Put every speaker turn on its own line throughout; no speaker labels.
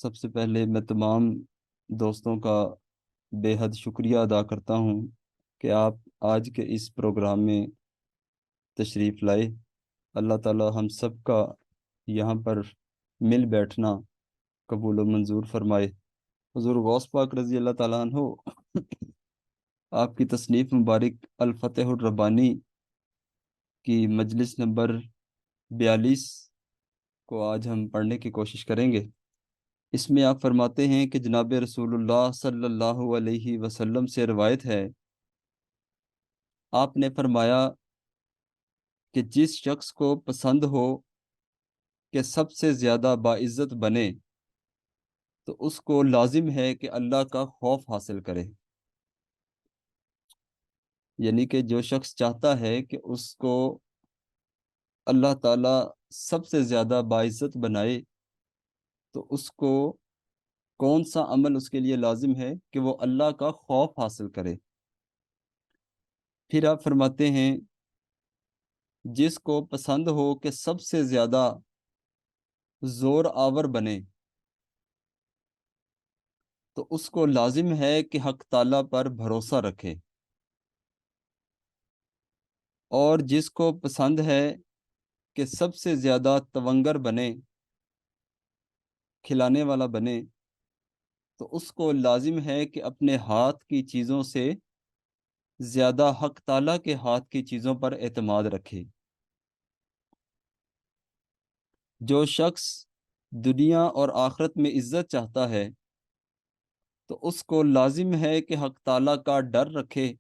سب سے پہلے میں تمام دوستوں کا بے حد شکریہ ادا کرتا ہوں کہ آپ آج کے اس پروگرام میں تشریف لائے۔ اللہ تعالی ہم سب کا یہاں پر مل بیٹھنا قبول و منظور فرمائے۔ حضور غوث پاک رضی اللہ تعالیٰ عنہ آپ کی تصنیف مبارک الفتح الربانی کی مجلس نمبر 42 کو آج ہم پڑھنے کی کوشش کریں گے۔ اس میں آپ فرماتے ہیں کہ جناب رسول اللہ صلی اللہ علیہ وسلم سے روایت ہے، آپ نے فرمایا کہ جس شخص کو پسند ہو کہ سب سے زیادہ باعزت بنے تو اس کو لازم ہے کہ اللہ کا خوف حاصل کرے۔ یعنی کہ جو شخص چاہتا ہے کہ اس کو اللہ تعالیٰ سب سے زیادہ باعزت بنائے تو اس کو کون سا عمل اس کے لیے لازم ہے کہ وہ اللہ کا خوف حاصل کرے۔ پھر آپ فرماتے ہیں جس کو پسند ہو کہ سب سے زیادہ زور آور بنے تو اس کو لازم ہے کہ حق تعالیٰ پر بھروسہ رکھے، اور جس کو پسند ہے کہ سب سے زیادہ تونگر بنے، کھلانے والا بنے، تو اس کو لازم ہے کہ اپنے ہاتھ کی چیزوں سے زیادہ حق تعالیٰ کے ہاتھ کی چیزوں پر اعتماد رکھے۔ جو شخص دنیا اور آخرت میں عزت چاہتا ہے تو اس کو لازم ہے کہ حق تعالیٰ کا ڈر رکھے،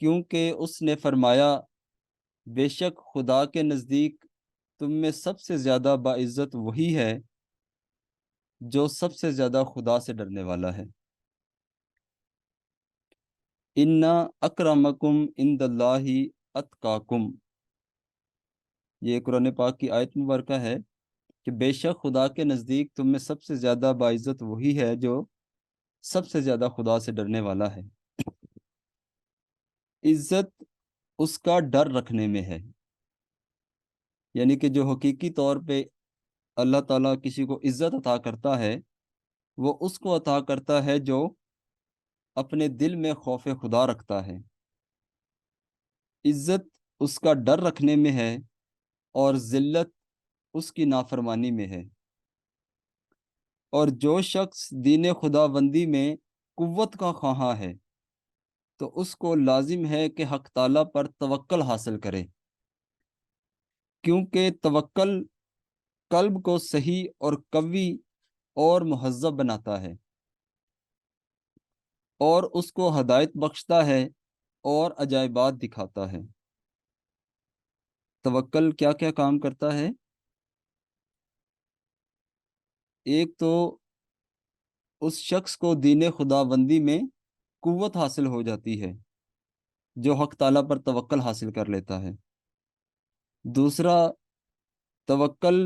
کیونکہ اس نے فرمایا بے شک خدا کے نزدیک تم میں سب سے زیادہ باعزت وہی ہے جو سب سے زیادہ خدا سے ڈرنے والا ہے۔ اِنَّ اکرمکم عند اللہ اتقاکم، یہ قرآن پاک کی آیت مبارکہ ہے کہ بے شک خدا کے نزدیک تم میں سب سے زیادہ باعزت وہی ہے جو سب سے زیادہ خدا سے ڈرنے والا ہے۔ عزت اس کا ڈر رکھنے میں ہے، یعنی کہ جو حقیقی طور پہ اللہ تعالیٰ کسی کو عزت عطا کرتا ہے وہ اس کو عطا کرتا ہے جو اپنے دل میں خوف خدا رکھتا ہے۔ عزت اس کا ڈر رکھنے میں ہے اور ذلت اس کی نافرمانی میں ہے۔ اور جو شخص دین خدا بندی میں قوت کا خواہاں ہے تو اس کو لازم ہے کہ حق تعالیٰ پر توکل حاصل کرے، کیونکہ توکل قلب کو صحیح اور قوی اور مہذب بناتا ہے اور اس کو ہدایت بخشتا ہے اور عجائبات دکھاتا ہے۔ توکل کیا کیا کام کرتا ہے؟ ایک تو اس شخص کو دین خدا بندی میں قوت حاصل ہو جاتی ہے جو حق تعالیٰ پر توکل حاصل کر لیتا ہے۔ دوسرا، توکل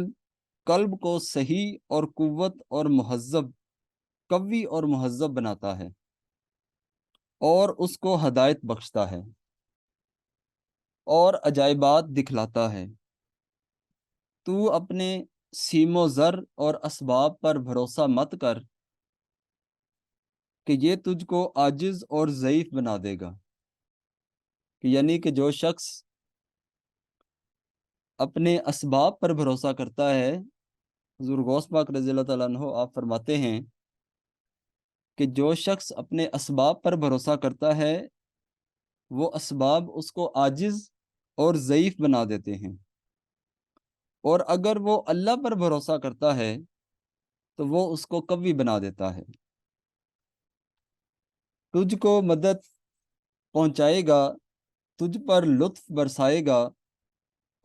قلب کو صحیح اور قوت اور مہذب، قوی اور مہذب بناتا ہے اور اس کو ہدایت بخشتا ہے اور عجائبات دکھلاتا ہے۔ تو اپنے سیم و زر اور اسباب پر بھروسہ مت کر کہ یہ تجھ کو عاجز اور ضعیف بنا دے گا، یعنی کہ جو شخص اپنے اسباب پر بھروسہ کرتا ہے، حضور غوث پاک رضی اللہ تعالیٰ عنہ آپ فرماتے ہیں کہ جو شخص اپنے اسباب پر بھروسہ کرتا ہے وہ اسباب اس کو عاجز اور ضعیف بنا دیتے ہیں، اور اگر وہ اللہ پر بھروسہ کرتا ہے تو وہ اس کو قوی بنا دیتا ہے۔ تجھ کو مدد پہنچائے گا، تجھ پر لطف برسائے گا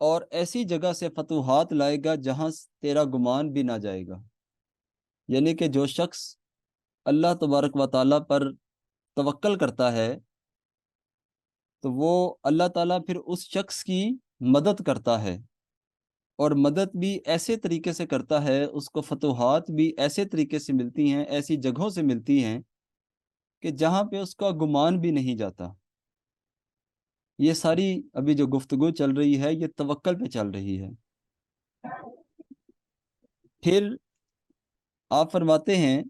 اور ایسی جگہ سے فتوحات لائے گا جہاں تیرا گمان بھی نہ جائے گا۔ یعنی کہ جو شخص اللہ تبارک و تعالیٰ پر توکل کرتا ہے تو وہ اللہ تعالیٰ پھر اس شخص کی مدد کرتا ہے، اور مدد بھی ایسے طریقے سے کرتا ہے، اس کو فتوحات بھی ایسے طریقے سے ملتی ہیں، ایسی جگہوں سے ملتی ہیں کہ جہاں پہ اس کا گمان بھی نہیں جاتا۔ یہ ساری ابھی جو گفتگو چل رہی ہے یہ توکل پہ چل رہی ہے۔ پھر آپ فرماتے ہیں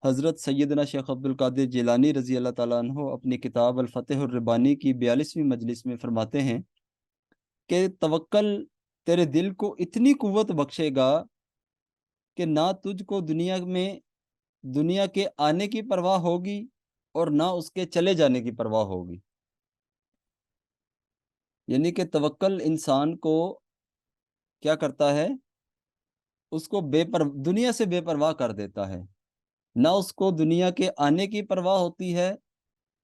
حضرت سیدنا شیخ عبد القادر جیلانی رضی اللہ تعالیٰ عنہ اپنی کتاب الفتح الربانی کی 42ویں مجلس میں فرماتے ہیں کہ توکل تیرے دل کو اتنی قوت بخشے گا کہ نہ تجھ کو دنیا کے آنے کی پرواہ ہوگی اور نہ اس کے چلے جانے کی پرواہ ہوگی۔ یعنی کہ توکل انسان کو کیا کرتا ہے، اس کو دنیا سے بے پرواہ کر دیتا ہے۔ نہ اس کو دنیا کے آنے کی پرواہ ہوتی ہے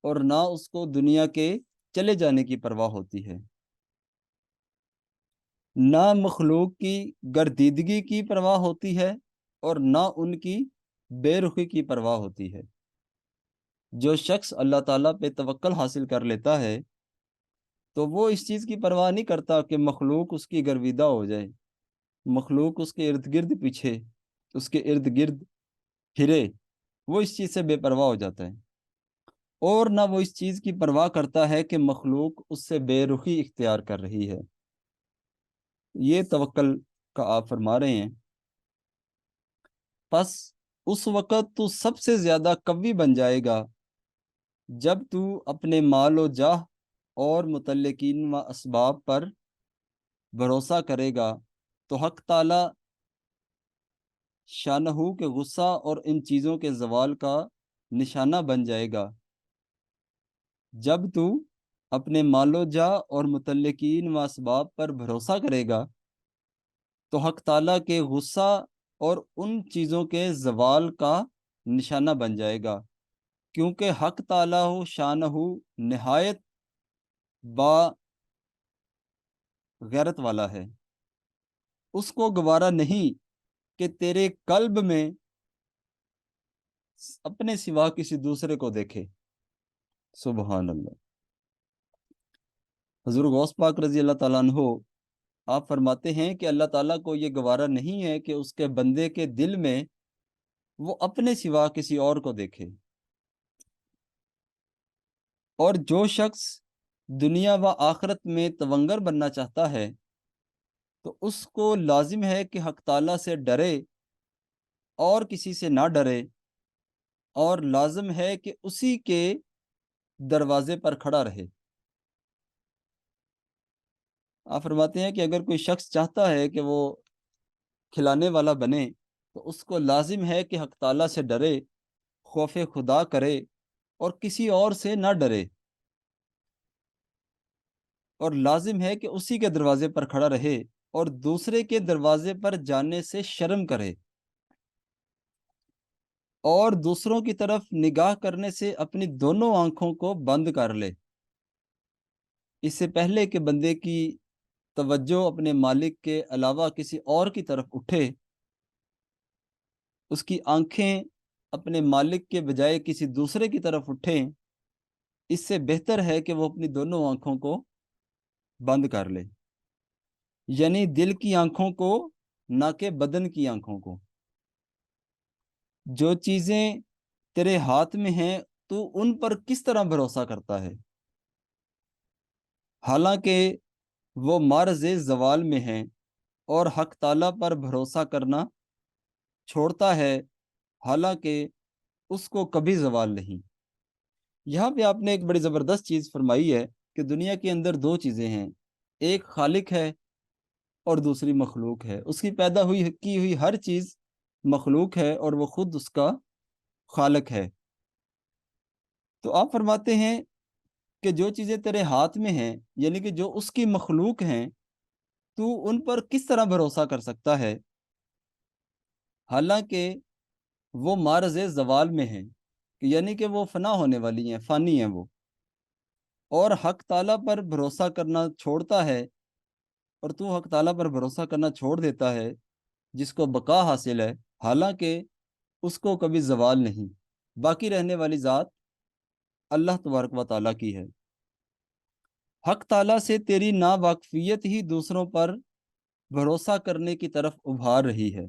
اور نہ اس کو دنیا کے چلے جانے کی پرواہ ہوتی ہے۔ نہ مخلوق کی گردیدگی کی پرواہ ہوتی ہے اور نہ ان کی بے رخی کی پرواہ ہوتی ہے۔ جو شخص اللہ تعالیٰ پہ توکل حاصل کر لیتا ہے تو وہ اس چیز کی پرواہ نہیں کرتا کہ مخلوق اس کی گرویدہ ہو جائے، مخلوق اس کے ارد گرد پیچھے، اس کے ارد گرد پھرے، وہ اس چیز سے بے پرواہ ہو جاتا ہے۔ اور نہ وہ اس چیز کی پرواہ کرتا ہے کہ مخلوق اس سے بے رخی اختیار کر رہی ہے۔ یہ توکل کا آپ فرما رہے ہیں۔ پس اس وقت تو سب سے زیادہ قوی بن جائے گا جب تو اپنے مال و جاہ اور متعلقین و اسباب پر بھروسہ کرے گا تو حق تعالی شانہ کے غصہ اور ان چیزوں کے زوال کا نشانہ بن جائے گا۔ جب تو اپنے مال و جاہ اور متعلقین و اسباب پر بھروسہ کرے گا تو حق تعالیٰ کے غصہ اور ان چیزوں کے زوال کا نشانہ بن جائے گا، کیونکہ حق تعالیٰ شانہ نہایت با غیرت والا ہے۔ اس کو گوارا نہیں کہ تیرے قلب میں اپنے سوا کسی دوسرے کو دیکھے۔ سبحان اللہ۔ حضور غوث پاک رضی اللہ تعالیٰ عنہ آپ فرماتے ہیں کہ اللہ تعالیٰ کو یہ گوارا نہیں ہے کہ اس کے بندے کے دل میں وہ اپنے سوا کسی اور کو دیکھے۔ اور جو شخص دنیا و آخرت میں تونگر بننا چاہتا ہے تو اس کو لازم ہے کہ حق تعالیٰ سے ڈرے اور کسی سے نہ ڈرے، اور لازم ہے کہ اسی کے دروازے پر کھڑا رہے۔ آپ فرماتے ہیں کہ اگر کوئی شخص چاہتا ہے کہ وہ کھلانے والا بنے تو اس کو لازم ہے کہ حق تعالیٰ سے ڈرے، خوف خدا کرے اور کسی اور سے نہ ڈرے، اور لازم ہے کہ اسی کے دروازے پر کھڑا رہے اور دوسرے کے دروازے پر جانے سے شرم کرے، اور دوسروں کی طرف نگاہ کرنے سے اپنی دونوں آنکھوں کو بند کر لے۔ اس سے پہلے کہ بندے کی توجہ اپنے مالک کے علاوہ کسی اور کی طرف اٹھے، اس کی آنکھیں اپنے مالک کے بجائے کسی دوسرے کی طرف اٹھیں، اس سے بہتر ہے کہ وہ اپنی دونوں آنکھوں کو بند کر لے، یعنی دل کی آنکھوں کو نہ کہ بدن کی آنکھوں کو۔ جو چیزیں تیرے ہاتھ میں ہیں تو ان پر کس طرح بھروسہ کرتا ہے، حالانکہ وہ معرض زوال میں ہیں، اور حق تعالیٰ پر بھروسہ کرنا چھوڑتا ہے حالانکہ اس کو کبھی زوال نہیں۔ یہاں پہ آپ نے ایک بڑی زبردست چیز فرمائی ہے کہ دنیا کے اندر دو چیزیں ہیں، ایک خالق ہے اور دوسری مخلوق ہے۔ اس کی پیدا کی ہوئی ہر چیز مخلوق ہے اور وہ خود اس کا خالق ہے۔ تو آپ فرماتے ہیں کہ جو چیزیں تیرے ہاتھ میں ہیں، یعنی کہ جو اس کی مخلوق ہیں، تو ان پر کس طرح بھروسہ کر سکتا ہے حالانکہ وہ معرض زوال میں ہیں، یعنی کہ وہ فنا ہونے والی ہیں، فانی ہیں وہ، اور حق تعالیٰ پر بھروسہ کرنا چھوڑتا ہے، اور تو حق تعالیٰ پر بھروسہ کرنا چھوڑ دیتا ہے جس کو بقا حاصل ہے، حالانکہ اس کو کبھی زوال نہیں۔ باقی رہنے والی ذات اللہ تبارک و تعالیٰ کی ہے۔ حق تعالیٰ سے تیری ناواقفیت ہی دوسروں پر بھروسہ کرنے کی طرف ابھار رہی ہے،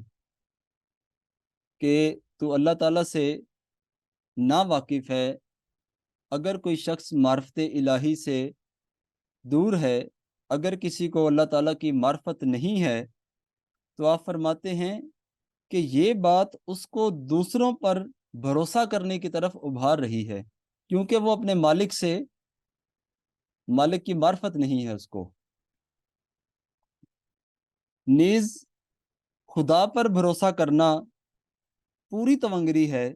کہ تو اللہ تعالیٰ سے ناواقف ہے۔ اگر کوئی شخص معرفت الہی سے دور ہے، اگر کسی کو اللہ تعالیٰ کی معرفت نہیں ہے، تو آپ فرماتے ہیں کہ یہ بات اس کو دوسروں پر بھروسہ کرنے کی طرف ابھار رہی ہے، کیونکہ وہ اپنے مالک کی معرفت نہیں ہے اس کو۔ نیز خدا پر بھروسہ کرنا پوری تونگری ہے،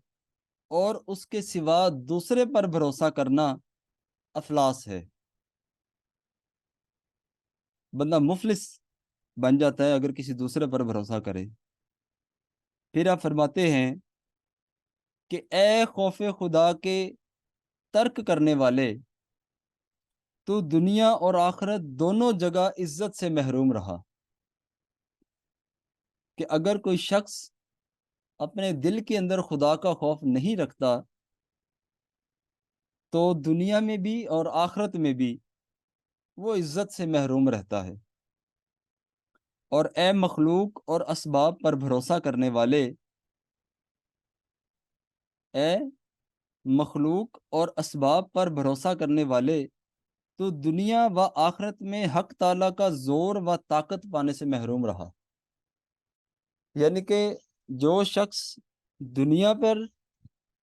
اور اس کے سوا دوسرے پر بھروسہ کرنا افلاس ہے۔ بندہ مفلس بن جاتا ہے اگر کسی دوسرے پر بھروسہ کرے۔ پھر آپ فرماتے ہیں کہ اے خوف خدا کے ترک کرنے والے، تو دنیا اور آخرت دونوں جگہ عزت سے محروم رہا۔ کہ اگر کوئی شخص اپنے دل کے اندر خدا کا خوف نہیں رکھتا تو دنیا میں بھی اور آخرت میں بھی وہ عزت سے محروم رہتا ہے۔ اور اے مخلوق اور اسباب پر بھروسہ کرنے والے، اے مخلوق اور اسباب پر بھروسہ کرنے والے، تو دنیا و آخرت میں حق تعالیٰ کا زور و طاقت پانے سے محروم رہا۔ یعنی کہ جو شخص دنیا پر،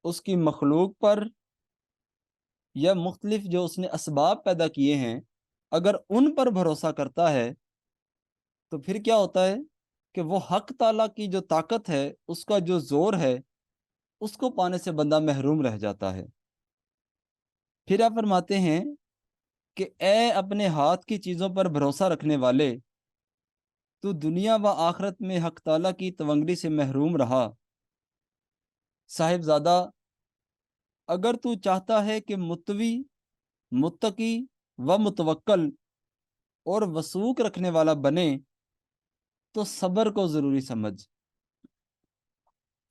اس کی مخلوق پر، یا مختلف جو اس نے اسباب پیدا کیے ہیں، اگر ان پر بھروسہ کرتا ہے تو پھر کیا ہوتا ہے کہ وہ حق تعالیٰ کی جو طاقت ہے، اس کا جو زور ہے، اس کو پانے سے بندہ محروم رہ جاتا ہے۔ پھر آپ فرماتے ہیں کہ اے اپنے ہاتھ کی چیزوں پر بھروسہ رکھنے والے، تو دنیا و آخرت میں حق تعالیٰ کی تونگری سے محروم رہا۔ صاحبزادہ، اگر تو چاہتا ہے کہ متوی، متقی و متوکل اور وثوق رکھنے والا بنے تو صبر کو ضروری سمجھ۔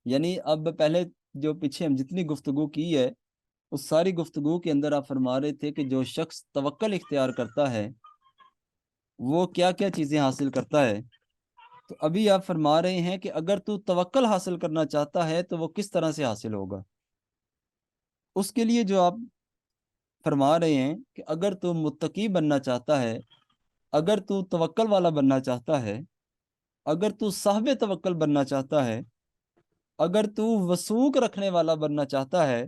یعنی اب پہلے جو پیچھے ہم جتنی گفتگو کی ہے، اس ساری گفتگو کے اندر آپ فرما رہے تھے کہ جو شخص توکل اختیار کرتا ہے وہ کیا کیا چیزیں حاصل کرتا ہے۔ تو ابھی آپ فرما رہے ہیں کہ اگر تو توکل حاصل کرنا چاہتا ہے تو وہ کس طرح سے حاصل ہوگا۔ اس کے لیے جو آپ فرما رہے ہیں کہ اگر تو متقی بننا چاہتا ہے، اگر تو توکل والا بننا چاہتا ہے، اگر تو صاحب توکل بننا چاہتا ہے، اگر تو وثوق رکھنے والا بننا چاہتا ہے،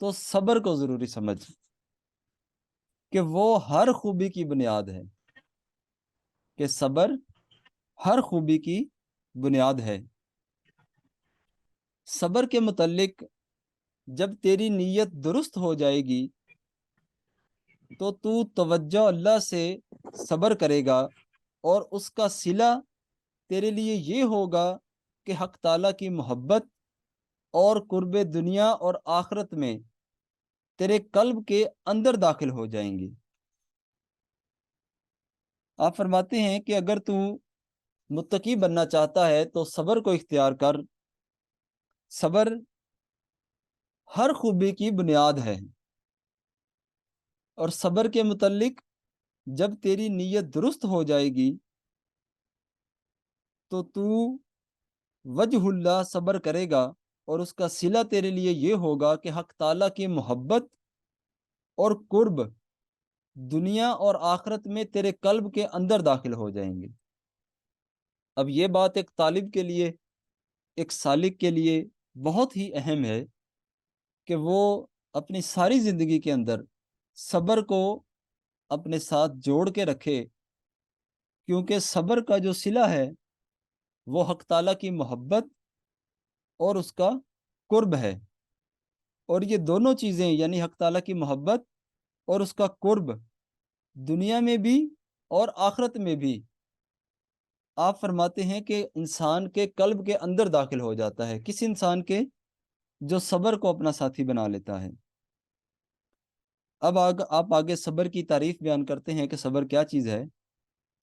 تو صبر کو ضروری سمجھ کہ وہ ہر خوبی کی بنیاد ہے، کہ صبر ہر خوبی کی بنیاد ہے۔ صبر کے متعلق جب تیری نیت درست ہو جائے گی تو توجہ اللہ سے صبر کرے گا، اور اس کا صلہ تیرے لیے یہ ہوگا کہ حق تعالیٰ کی محبت اور قرب دنیا اور آخرت میں تیرے قلب کے اندر داخل ہو جائیں گی۔ آپ فرماتے ہیں کہ اگر تو متقی بننا چاہتا ہے تو صبر کو اختیار کر۔ صبر ہر خوبی کی بنیاد ہے، اور صبر کے متعلق جب تیری نیت درست ہو جائے گی تو وجہ اللہ صبر کرے گا، اور اس کا صلہ تیرے لیے یہ ہوگا کہ حق تعالیٰ کی محبت اور قرب دنیا اور آخرت میں تیرے قلب کے اندر داخل ہو جائیں گے۔ اب یہ بات ایک طالب کے لیے، ایک سالک کے لیے بہت ہی اہم ہے کہ وہ اپنی ساری زندگی کے اندر صبر کو اپنے ساتھ جوڑ کے رکھے، کیونکہ صبر کا جو صلہ ہے وہ حق تعالیٰ کی محبت اور اس کا قرب ہے، اور یہ دونوں چیزیں یعنی حق تعالیٰ کی محبت اور اس کا قرب دنیا میں بھی اور آخرت میں بھی آپ فرماتے ہیں کہ انسان کے قلب کے اندر داخل ہو جاتا ہے، کسی انسان کے جو صبر کو اپنا ساتھی بنا لیتا ہے۔ اب آپ آگے صبر کی تعریف بیان کرتے ہیں کہ صبر کیا چیز ہے۔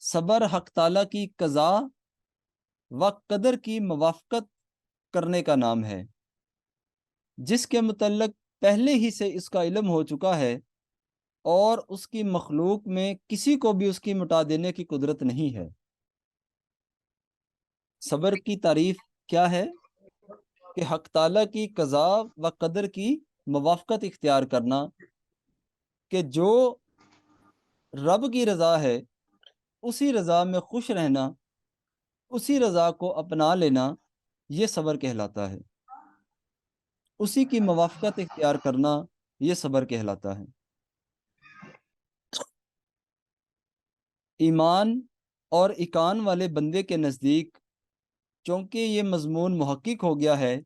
صبر حق تعالیٰ کی قضا و قدر کی موافقت کرنے کا نام ہے، جس کے متعلق پہلے ہی سے اس کا علم ہو چکا ہے، اور اس کی مخلوق میں کسی کو بھی اس کی مٹا دینے کی قدرت نہیں ہے۔ صبر کی تعریف کیا ہے کہ حق تعالیٰ کی قضا و قدر کی موافقت اختیار کرنا، کہ جو رب کی رضا ہے اسی رضا میں خوش رہنا، اسی رضا کو اپنا لینا، یہ صبر کہلاتا ہے، اسی کی موافقت اختیار کرنا یہ صبر کہلاتا ہے۔ ایمان اور ایقان والے بندے کے نزدیک چونکہ یہ مضمون محقق ہو گیا ہے،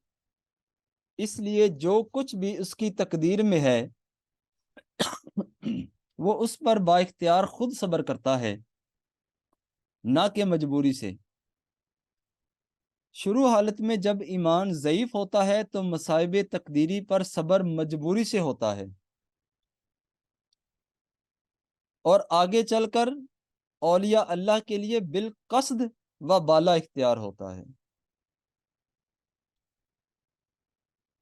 اس لیے جو کچھ بھی اس کی تقدیر میں ہے وہ اس پر با اختیار خود صبر کرتا ہے، نہ کہ مجبوری سے۔ شروع حالت میں جب ایمان ضعیف ہوتا ہے تو مصائب تقدیری پر صبر مجبوری سے ہوتا ہے، اور آگے چل کر اولیاء اللہ کے لیے بالقصد و بالا اختیار ہوتا ہے۔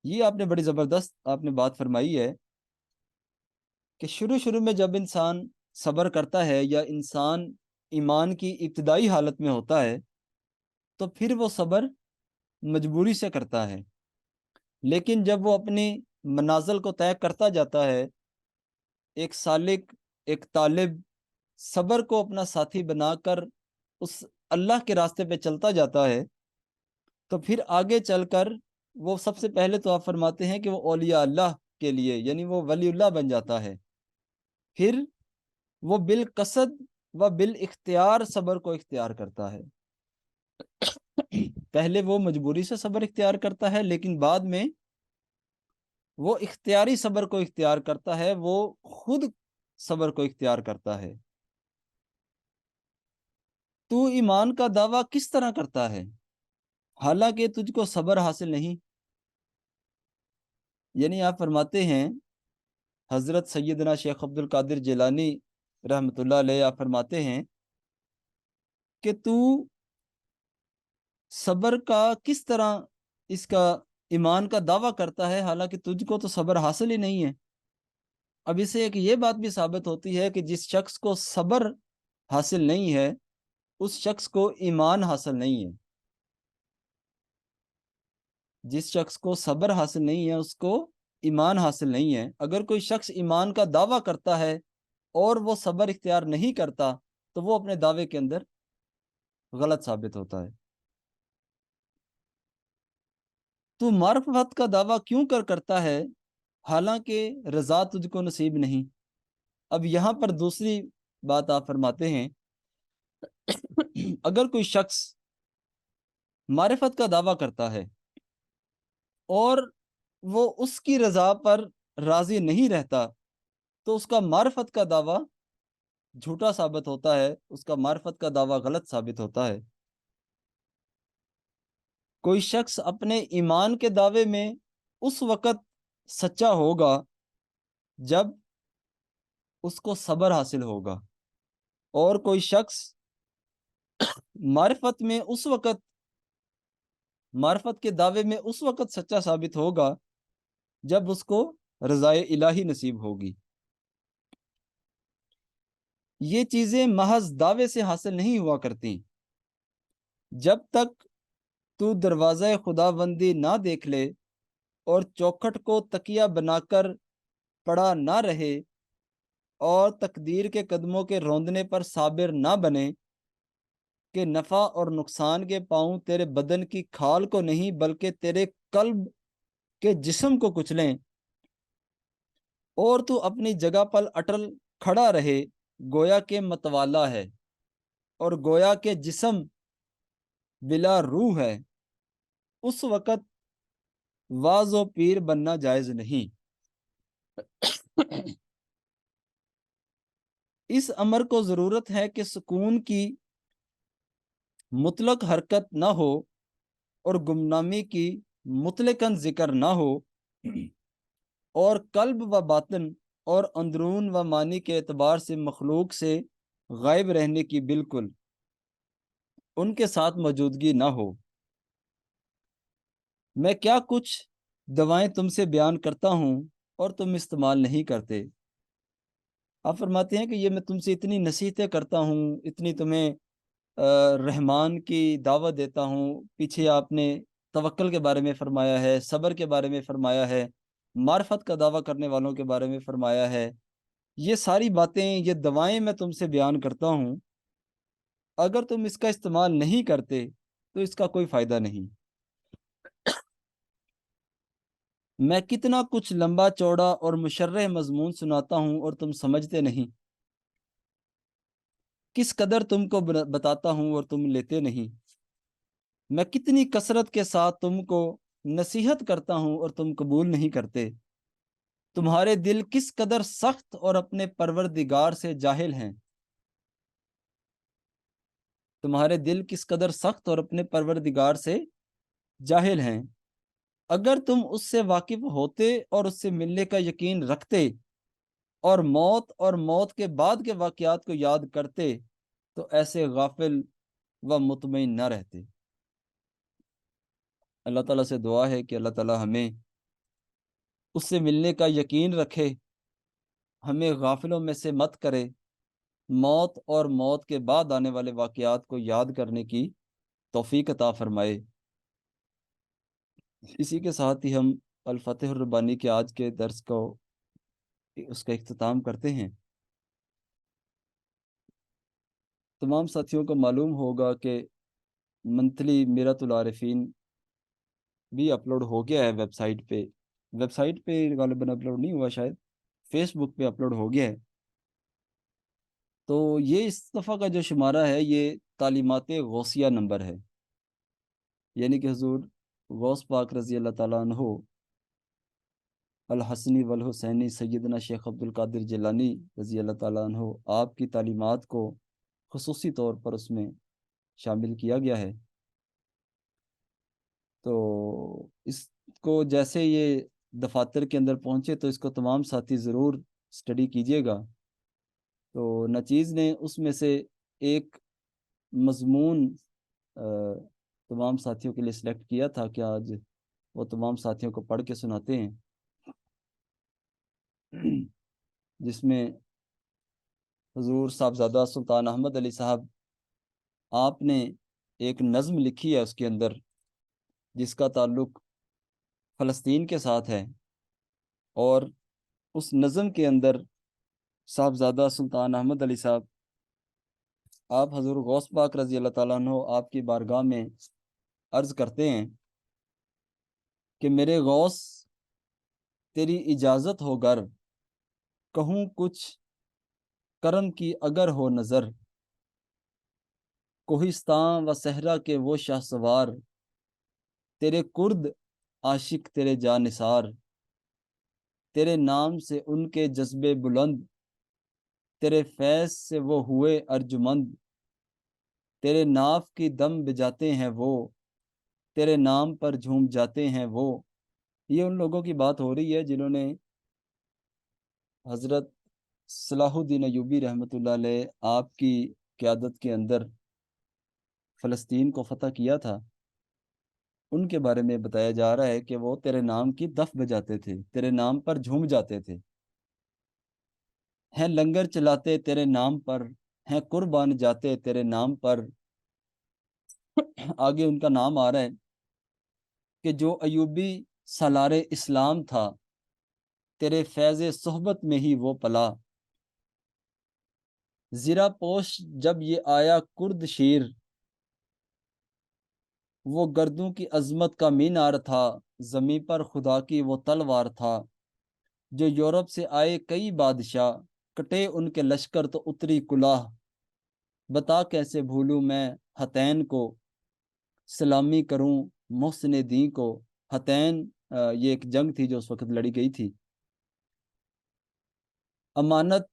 یہ آپ نے بڑی زبردست آپ نے بات فرمائی ہے کہ شروع میں جب انسان صبر کرتا ہے یا انسان ایمان کی ابتدائی حالت میں ہوتا ہے تو پھر وہ صبر مجبوری سے کرتا ہے، لیکن جب وہ اپنی منازل کو طے کرتا جاتا ہے، ایک سالک ایک طالب صبر کو اپنا ساتھی بنا کر اس اللہ کے راستے پہ چلتا جاتا ہے، تو پھر آگے چل کر وہ سب سے پہلے تو آپ فرماتے ہیں کہ وہ اولیاء اللہ کے لیے یعنی وہ ولی اللہ بن جاتا ہے، پھر وہ بالقصد و بالاختیار صبر کو اختیار کرتا ہے۔ پہلے وہ مجبوری سے صبر اختیار کرتا ہے، لیکن بعد میں وہ اختیاری صبر کو اختیار کرتا ہے، وہ خود صبر کو اختیار کرتا ہے۔ تو ایمان کا دعویٰ کس طرح کرتا ہے حالانکہ تجھ کو صبر حاصل نہیں؟ یعنی آپ فرماتے ہیں، حضرت سیدنا شیخ عبد القادر جیلانی رحمۃ اللہ علیہ آپ فرماتے ہیں کہ تو صبر کا کس طرح اس کا ایمان کا دعویٰ کرتا ہے حالانکہ تجھ کو تو صبر حاصل ہی نہیں ہے۔ اب اسے ایک یہ بات بھی ثابت ہوتی ہے کہ جس شخص کو صبر حاصل نہیں ہے اس شخص کو ایمان حاصل نہیں ہے، جس شخص کو صبر حاصل نہیں ہے اس کو ایمان حاصل نہیں ہے۔ اگر کوئی شخص ایمان کا دعویٰ کرتا ہے اور وہ صبر اختیار نہیں کرتا تو وہ اپنے دعوے کے اندر غلط ثابت ہوتا ہے۔ تو معرفت کا دعویٰ کیوں کرتا ہے حالانکہ رضا تجھ کو نصیب نہیں؟ اب یہاں پر دوسری بات آپ فرماتے ہیں، اگر کوئی شخص معرفت کا دعویٰ کرتا ہے اور وہ اس کی رضا پر راضی نہیں رہتا تو اس کا معرفت کا دعویٰ جھوٹا ثابت ہوتا ہے، اس کا معرفت کا دعویٰ غلط ثابت ہوتا ہے۔ کوئی شخص اپنے ایمان کے دعوے میں اس وقت سچا ہوگا جب اس کو صبر حاصل ہوگا، اور کوئی شخص معرفت میں اس وقت معرفت کے دعوے میں اس وقت سچا ثابت ہوگا جب اس کو رضائے الہی نصیب ہوگی۔ یہ چیزیں محض دعوے سے حاصل نہیں ہوا کرتی۔ جب تک تو دروازہ خدا بندی نہ دیکھ لے اور چوکھٹ کو تکیہ بنا کر پڑا نہ رہے اور تقدیر کے قدموں کے روندنے پر صابر نہ بنے کہ نفع اور نقصان کے پاؤں تیرے بدن کی کھال کو نہیں بلکہ تیرے قلب کے جسم کو کچلیں، اور تو اپنی جگہ پر اٹل کھڑا رہے گویا کہ متوالا ہے اور گویا کہ جسم بلا روح ہے، اس وقت واز و پیر بننا جائز نہیں۔ اس امر کو ضرورت ہے کہ سکون کی مطلق حرکت نہ ہو اور گمنامی کی مطلقاً ذکر نہ ہو، اور قلب و باطن اور اندرون و معنی کے اعتبار سے مخلوق سے غائب رہنے کی بالکل ان کے ساتھ موجودگی نہ ہو۔ میں کیا کچھ دوائیں تم سے بیان کرتا ہوں اور تم استعمال نہیں کرتے۔ آپ فرماتے ہیں کہ یہ میں تم سے اتنی نصیحتیں کرتا ہوں، اتنی تمہیں رحمان کی دعوت دیتا ہوں، پیچھے آپ نے توکل کے بارے میں فرمایا ہے، صبر کے بارے میں فرمایا ہے، معرفت کا دعویٰ کرنے والوں کے بارے میں فرمایا ہے، یہ ساری باتیں یہ دوائیں میں تم سے بیان کرتا ہوں، اگر تم اس کا استعمال نہیں کرتے تو اس کا کوئی فائدہ نہیں۔ میں کتنا کچھ لمبا چوڑا اور مشرح مضمون سناتا ہوں اور تم سمجھتے نہیں، کس قدر تم کو بتاتا ہوں اور تم لیتے نہیں، میں کتنی کثرت کے ساتھ تم کو نصیحت کرتا ہوں اور تم قبول نہیں کرتے، تمہارے دل کس قدر سخت اور اپنے پروردگار سے جاہل ہیں، تمہارے دل کس قدر سخت اور اپنے پروردگار سے جاہل ہیں، اگر تم اس سے واقف ہوتے اور اس سے ملنے کا یقین رکھتے اور موت کے بعد کے واقعات کو یاد کرتے تو ایسے غافل و مطمئن نہ رہتے۔ اللہ تعالیٰ سے دعا ہے کہ اللہ تعالیٰ ہمیں اس سے ملنے کا یقین رکھے، ہمیں غافلوں میں سے مت کرے، موت اور موت کے بعد آنے والے واقعات کو یاد کرنے کی توفیق عطا فرمائے۔ اسی کے ساتھ ہی ہم الفتح الربانی کے آج کے درس کو اس کا اختتام کرتے ہیں۔ تمام ساتھیوں کو معلوم ہوگا کہ منتھلی میرۃ العارفین بھی اپلوڈ ہو گیا ہے ویب سائٹ پہ غالباً اپلوڈ نہیں ہوا، شاید فیس بک پہ اپلوڈ ہو گیا ہے۔ تو یہ اس دفعہ کا جو شمارہ ہے یہ تعلیمات غوثیہ نمبر ہے، یعنی کہ حضور غوث پاک رضی اللہ تعالیٰ عنہ الحسنی والحسینی سیدنا شیخ عبد القادر جیلانی رضی اللہ تعالیٰ عنہ آپ کی تعلیمات کو خصوصی طور پر اس میں شامل کیا گیا ہے۔ تو اس کو جیسے یہ دفاتر کے اندر پہنچے تو اس کو تمام ساتھی ضرور اسٹڈی کیجیے گا۔ تو نچیز نے اس میں سے ایک مضمون تمام ساتھیوں کے لیے سلیکٹ کیا تھا کہ آج وہ تمام ساتھیوں کو پڑھ کے سناتے ہیں، جس میں حضور صاحبزادہ سلطان احمد علی صاحب آپ نے ایک نظم لکھی ہے اس کے اندر جس کا تعلق فلسطین کے ساتھ ہے، اور اس نظم کے اندر صاحبزادہ سلطان احمد علی صاحب آپ حضور غوث پاک رضی اللہ تعالیٰ عنہ آپ کی بارگاہ میں عرض کرتے ہیں کہ میرے غوث تیری اجازت ہو گر، کہوں کچھ کرم کی اگر ہو نظر، کوہستان و صحرا کے وہ شاہ سوار، تیرے کرد عاشق تیرے جانثار، تیرے نام سے ان کے جذبے بلند، تیرے فیض سے وہ ہوئے ارجمند، تیرے ناف کی دم بجاتے ہیں وہ، تیرے نام پر جھوم جاتے ہیں وہ۔ یہ ان لوگوں کی بات ہو رہی ہے جنہوں نے حضرت صلاح الدین ایوبی رحمۃ اللہ علیہ آپ کی قیادت کے اندر فلسطین کو فتح کیا تھا۔ ان کے بارے میں بتایا جا رہا ہے کہ وہ تیرے نام کی دف بجاتے تھے، تیرے نام پر جھوم جاتے تھے، ہیں لنگر چلاتے تیرے نام پر، ہیں قربان جاتے تیرے نام پر۔ آگے ان کا نام آ رہا ہے کہ جو ایوبی سالار اسلام تھا، تیرے فیض صحبت میں ہی وہ پلا، زیرہ پوش جب یہ آیا کرد شیر، وہ گردوں کی عظمت کا مینار تھا، زمیں پر خدا کی وہ تلوار تھا، جو یورپ سے آئے کئی بادشاہ، کٹے ان کے لشکر تو اتری کلاه، بتا کیسے بھولوں میں حتین کو، سلامی کروں محسن دین کو۔ حتین یہ ایک جنگ تھی جو اس وقت لڑی گئی تھی۔ امانت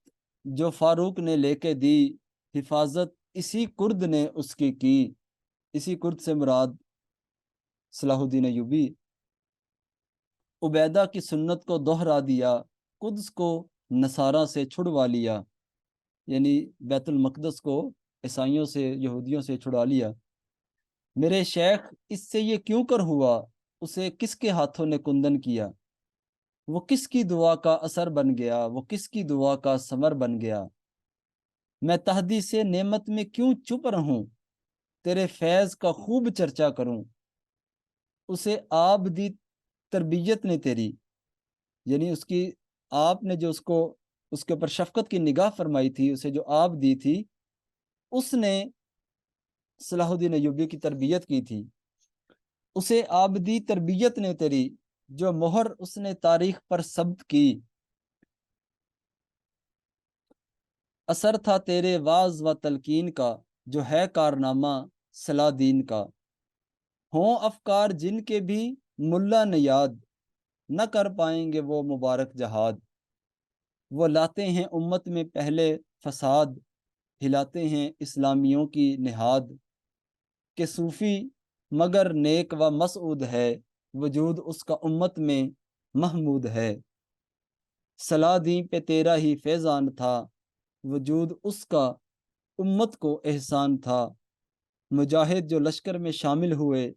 جو فاروق نے لے کے دی، حفاظت اسی کرد نے اس کی، اسی کرد سے مراد صلاح الدین ایوبی۔ عبیدہ کی سنت کو دوہرا دیا، قدس کو نصارہ سے چھڑوا لیا، یعنی بیت المقدس کو عیسائیوں سے یہودیوں سے چھڑا لیا۔ میرے شیخ اس سے یہ کیوں کر ہوا، اسے کس کے ہاتھوں نے کندن کیا، وہ کس کی دعا کا اثر بن گیا، وہ کس کی دعا کا ثمر بن گیا۔ میں تحدیث نعمت میں کیوں چپ رہوں، تیرے فیض کا خوب چرچا کروں۔ اسے آپ دی تربیت نے تیری، یعنی اس کی آپ نے جو اس کے اوپر شفقت کی نگاہ فرمائی تھی، اسے جو آپ دی تھی، اس نے صلاح الدین ایوبی کی تربیت کی تھی۔ اسے آبدی تربیت نے تیری، جو مہر اس نے تاریخ پر ثبت کی، اثر تھا تیرے واعظ و تلقین کا، جو ہے کارنامہ صلاح دین کا۔ ہوں افکار جن کے بھی ملا نے یاد، نہ کر پائیں گے وہ مبارک جہاد۔ وہ لاتے ہیں امت میں پہلے فساد، ہلاتے ہیں اسلامیوں کی نہاد۔ کہ صوفی مگر نیک و مسعود ہے، وجود اس کا امت میں محمود ہے۔ صلاح دین پہ تیرا ہی فیضان تھا، وجود اس کا امت کو احسان تھا۔ مجاہد جو لشکر میں شامل ہوئے،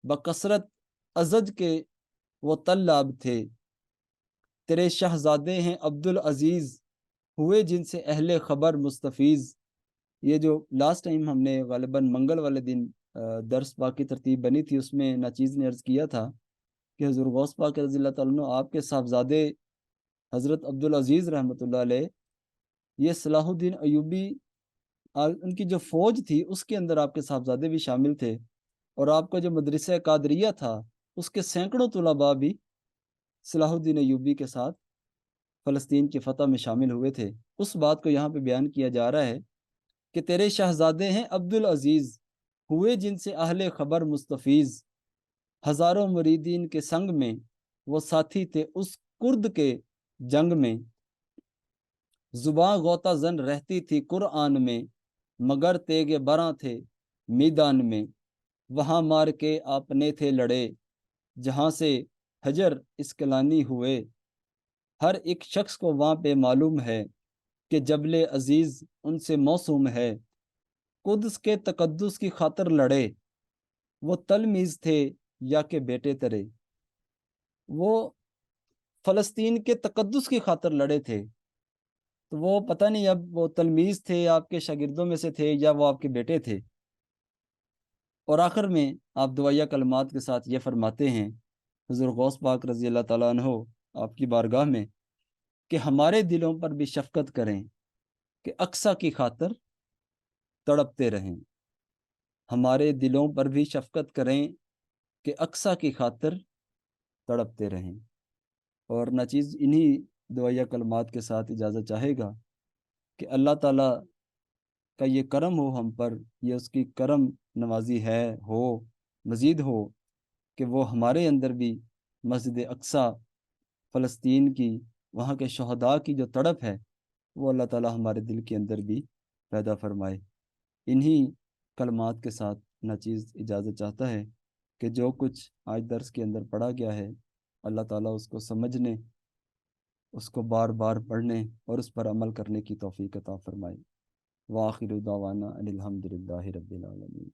بکثرت ازج کے وہ طلاب تھے۔ تیرے شہزادے ہیں عبدالعزیز، ہوئے جن سے اہل خبر مستفیض۔ یہ جو لاسٹ ٹائم ہم نے غالباً منگل والے دن درس پاک کی ترتیب بنی تھی، اس میں ناچیز نے عرض کیا تھا کہ حضور غوث پاک رضی اللہ تعالیٰ عنہ آپ کے صاحبزادے حضرت عبدالعزیز رحمۃ اللہ علیہ، یہ صلاح الدین ایوبی ان کی جو فوج تھی اس کے اندر آپ کے صاحبزادے بھی شامل تھے، اور آپ کا جو مدرسہ قادریہ تھا اس کے سینکڑوں طلباء بھی صلاح الدین ایوبی کے ساتھ فلسطین کی فتح میں شامل ہوئے تھے۔ اس بات کو یہاں پہ بیان کیا جا رہا ہے کہ تیرے شہزادے ہیں عبدالعزیز، ہوئے جن سے اہل خبر مستفیض۔ ہزاروں مریدین کے سنگ میں، وہ ساتھی تھے اس کرد کے جنگ میں۔ زباں غوطہ زن رہتی تھی قرآن میں، مگر تیگ براں تھے میدان میں۔ وہاں مار کے آپ نے تھے لڑے، جہاں سے حجر اسکلانی ہوئے۔ ہر ایک شخص کو وہاں پہ معلوم ہے کہ جبل عزیز ان سے موسوم ہے۔ قدس کے تقدس کی خاطر لڑے، وہ تلمیذ تھے یا کہ بیٹے ترے۔ وہ فلسطین کے تقدس کی خاطر لڑے تھے، تو وہ پتہ نہیں اب وہ تلمیذ تھے، آپ کے شاگردوں میں سے تھے، یا وہ آپ کے بیٹے تھے۔ اور آخر میں آپ دعائیہ کلمات کے ساتھ یہ فرماتے ہیں حضور غوث پاک رضی اللہ تعالیٰ عنہ آپ کی بارگاہ میں کہ ہمارے دلوں پر بھی شفقت کریں کہ اقصی کی خاطر تڑپتے رہیں۔ ہمارے دلوں پر بھی شفقت کریں کہ اقصی کی خاطر تڑپتے رہیں۔ اور ناچیز انہی دعائیہ کلمات کے ساتھ اجازت چاہے گا کہ اللہ تعالیٰ کا یہ کرم ہو ہم پر، یہ اس کی کرم نوازی ہے، ہو مزید ہو کہ وہ ہمارے اندر بھی مسجد اقصی فلسطین کی، وہاں کے شہداء کی جو تڑپ ہے، وہ اللہ تعالیٰ ہمارے دل کے اندر بھی پیدا فرمائے۔ انہی کلمات کے ساتھ ناچیز اجازت چاہتا ہے کہ جو کچھ آج درس کے اندر پڑھا گیا ہے، اللہ تعالیٰ اس کو سمجھنے، اس کو بار بار پڑھنے اور اس پر عمل کرنے کی توفیق عطا فرمائے۔ وآخر دعوانا ان الحمد للہ رب العالمین۔